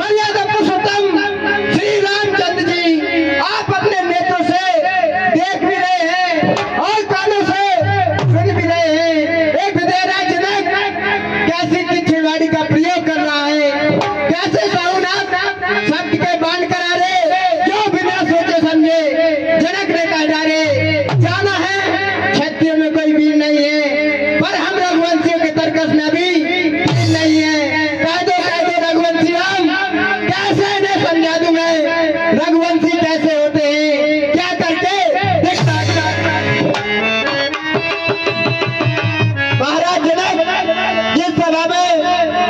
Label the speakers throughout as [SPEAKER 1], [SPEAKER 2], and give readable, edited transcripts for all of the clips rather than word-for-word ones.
[SPEAKER 1] मर्यादा पुरुषोत्तम श्री रामचंद्र जी आप अपने नेत्रों से देख भी रहे हैं और कानों से सुन भी रहे हैं। एक विदेहराज जनक कैसी तीक्ष्णवाणी का प्रयोग कर रहा है, कैसे साहुनाथ शब्द के बाण करा रे, जो बिना सोचे समझे जनक ने कह डाले। जाना है क्षत्रियों में कोई वीर नहीं है, पर हम रघुवंशियों के तर्कस में भी वीर नहीं है। कह दो रघुवंशी राम, कैसे ने समझा दूं मैं रघुवंशी कैसे होते हैं, क्या करके देखता। महाराज जनक, जिस सभा में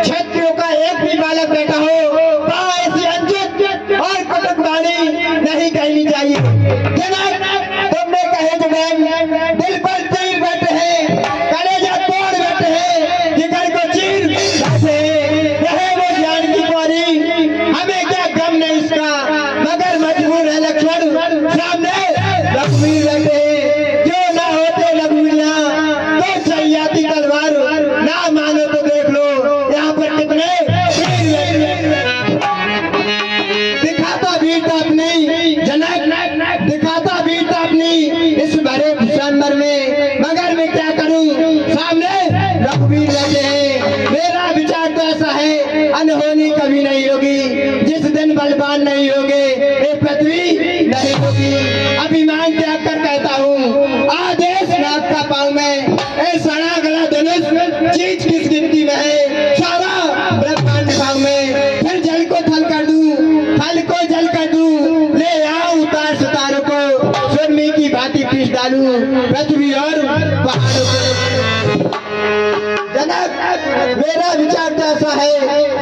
[SPEAKER 1] क्षत्रियों का एक भी बालक बैठा हो, वहाँ ऐसी अनुचित और कटुक वाणी नहीं कहनी चाहिए। जनक, तुमने कहे जवान दिल पर तीर बैठे हैं, कलेजा तोड़ बैठे हैं, जिगर को चीर बैठे हैं। रहे वो ज्ञान की कुंवारी, हमें क्या गम नहीं इसका, मगर मजबूर है लक्ष्मण सामने रघुवीर बैठे हैं। जो ना होते रघुवीरिया तो चल जाती तलवार, ना मानो तो देख लो यहाँ पर कितने वीर बैठे। दिखाता वीरता अपनी जनक, दिखाता वीरता अपनी इस भरे भूषणभर में, मगर मैं क्या करूं सामने रघुवीर बैठे हैं। मेरा विचार तो ऐसा है, अनहोनी कभी नहीं होगी, जिस दिन बलवान नहीं होगे ये पृथ्वी नहीं होगी। अभिमान त्याग कर कहता हूँ, आदेश नाथ का पाऊं मैं, ए सड़ा गला धनुष चीज किस गिनती में है, सारा ब्रह्मांड पाऊं मैं। फिर जल को थल कर दूं, थल को जल कर दूं, ले आओ उतार सितारों को, सुरमी की भांति पीस डालूं पृथ्वी और पहाड़ों को। जनक, मेरा विचार तो ऐसा है,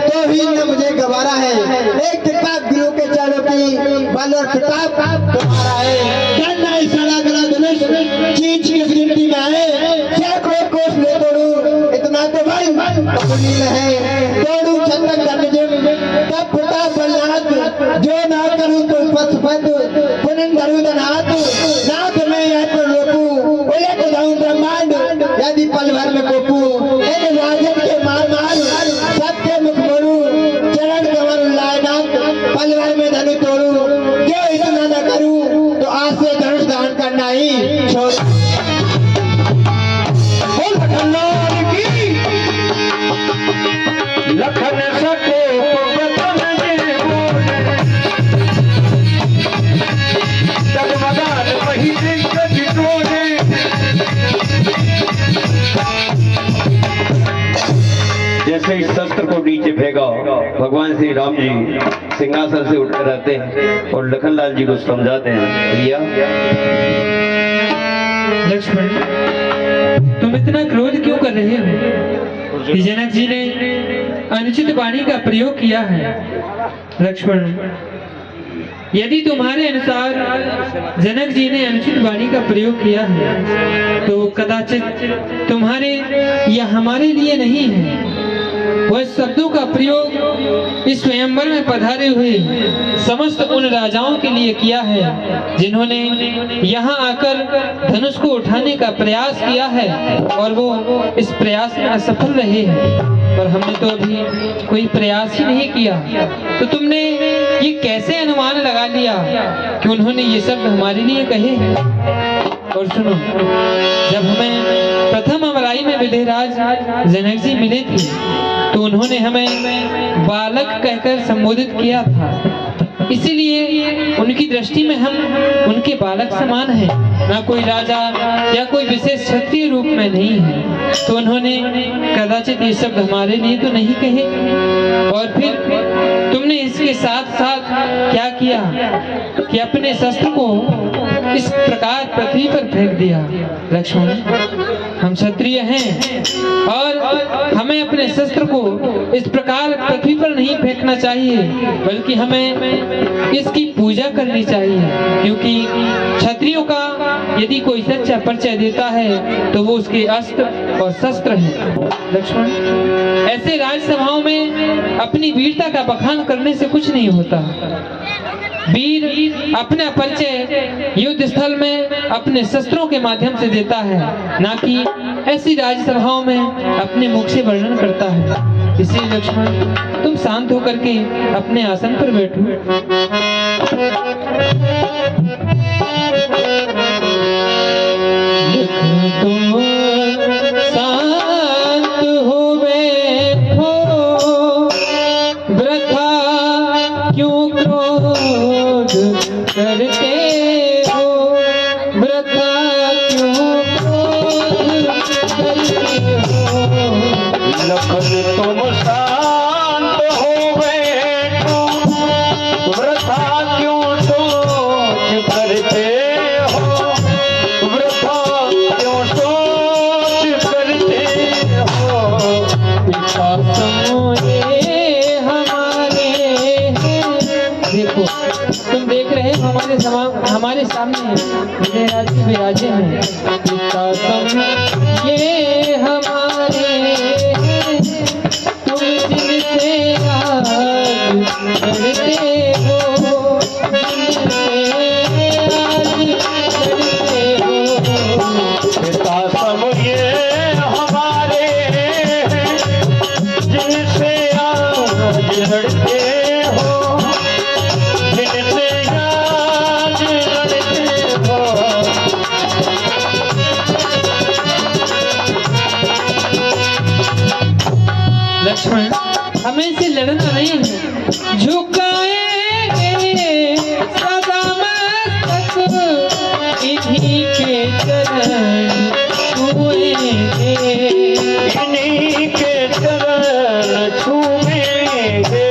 [SPEAKER 1] तो ही न मुझे गवारा है। एक कृपा गुरु के चरणों की बल और प्रताप तुम्हारा है। डरना इस सड़ा गला धनुष चीज किस गिनती में है, सैकड़ों कोस ले तोड़ूं, इतना तो बल अपनी में है। तोड़ूं छतक धनुजम तब प्रताप बलनाथ, जो ना करूं तो पशुपत पुनः धरूं धनाथ। नाथ में यह तो रोकूं, उलट जाऊं ब्रह्मांड यदि पल भर में कोपूं। इन राजन के मार मार सबके मुख मोड़ूं, चरण कमर लायनाथ पल भर में धनु तोड़ूं। जो इतना न करूं तो आज से धनुष दान करना ही छोड़। लखन सको
[SPEAKER 2] जैसे इस शस्त्र को नीचे फेंका, भगवान श्री राम जी सिंहासन से उठकर रहते हैं और लखनलाल जी को समझाते हैं, भैया
[SPEAKER 3] लक्ष्मण तुम इतना क्रोध क्यों कर रहे हो? जनक जी ने अनुचित वाणी का प्रयोग किया है। लक्ष्मण, यदि तुम्हारे अनुसार जनक जी ने अनुचित वाणी का प्रयोग किया है तो कदाचित तुम्हारे या हमारे लिए नहीं है। वह शब्दों का प्रयोग इस स्वयंवर में पधारे हुए समस्त उन राजाओं के लिए किया है जिन्होंने यहाँ आकर धनुष को उठाने का प्रयास किया है और वो इस प्रयास में असफल रहे हैं। पर हमने तो अभी कोई प्रयास ही नहीं किया, तो तुमने ये कैसे अनुमान लगा लिया कि उन्होंने ये शब्द हमारे लिए कहे हैं? और सुनो, जब हमें प्रथम अमराई में विदेहराज जनक जी मिले थे तो उन्होंने हमें बालक कहकर संबोधित किया था, इसीलिए उनकी दृष्टि में हम उनके बालक समान हैं, ना कोई राजा या कोई विशेष क्षत्रिय रूप में नहीं है। तो उन्होंने कदाचित ये शब्द हमारे लिए तो नहीं कहे। और फिर तुमने इसके साथ साथ क्या किया कि अपने शस्त्र को इस प्रकार पृथ्वी पर फेंक दिया। लक्ष्मण, हम क्षत्रिय हैं और हमें अपने शस्त्र को इस प्रकार पृथ्वी पर नहीं फेंकना चाहिए, बल्कि हमें इसकी पूजा करनी चाहिए, क्योंकि क्षत्रियों का यदि कोई सच्चा परिचय देता है तो वो उसके अस्त्र और शस्त्र हैं। लक्ष्मण, ऐसे राजसभाओं में अपनी वीरता का बखान करने से कुछ नहीं होता। वीर अपना परिचय युद्ध स्थल में अपने शस्त्रों के माध्यम से देता है, ना कि ऐसी राजसभाओं में अपने मुख से वर्णन करता है। इसलिए लक्ष्मण तुम शांत होकर के अपने आसन पर बैठो। तुम शांत हो बैठो, वृथा क्यों क्रोध करते हो, वृथा क्यों क्रोध करते हो।
[SPEAKER 2] लखन तुम शांत हो बैठो, वृथा क्यों सोच करते हो, वृथा क्यों सोच करते हो।
[SPEAKER 3] पिता समोए हमारे हैं। देखो तुम देख रहे हो हमारे सामने विजयराज जी विराजे हैं। पिता सम ये हमारे हैं, तुम जिनसे राज करते हो, जिनसे राज करते हो।
[SPEAKER 2] पिता सब ये हमारे हैं, जिनसे आज लड़ते हो, जिनसे आज लड़ते हो।
[SPEAKER 3] लक्ष्मण हमें से लड़ना नहीं है, झुकाएंगे सदा मस्तक, इन्हीं के चरण छुएंगे,
[SPEAKER 2] इन्हीं के चरण छूएंगे।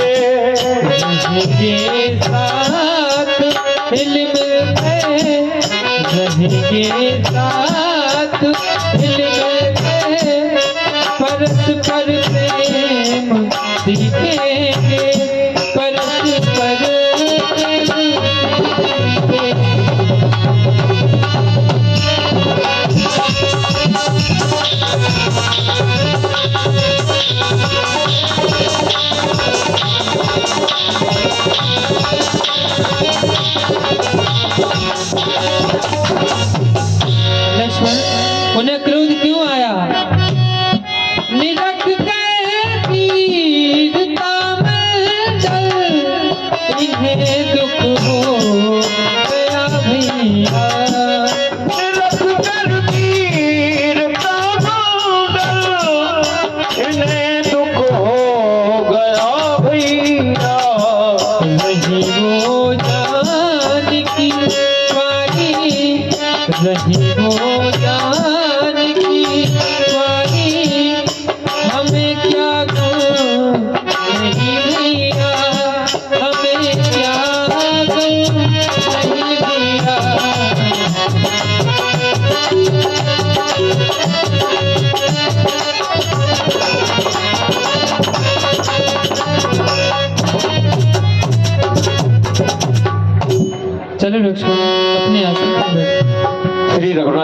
[SPEAKER 3] रहेंगे साथ हिल-मिल के, रहेंगे साथ हिल-मिल के, परस्पर प्रेम सीखेंगे, परस्पर प्रेम सीखेंगे। लक्ष्मण उन्हें क्रोध क्यों आया? निरख कर वीरता मंडल, इन्हें दुख हो गया भैया।
[SPEAKER 2] रख कर वीरता मंडल, इन्हें दुख हो गया भैया।
[SPEAKER 3] रही वो जानकी वाणी, रही वो जानकी वाणी, हमें क्या गम नहीं भैया, हमें क्या गम नहीं भैया। चलो लक्ष्मण अपने आसन पर बैठो।
[SPEAKER 2] श्री रघुनाथ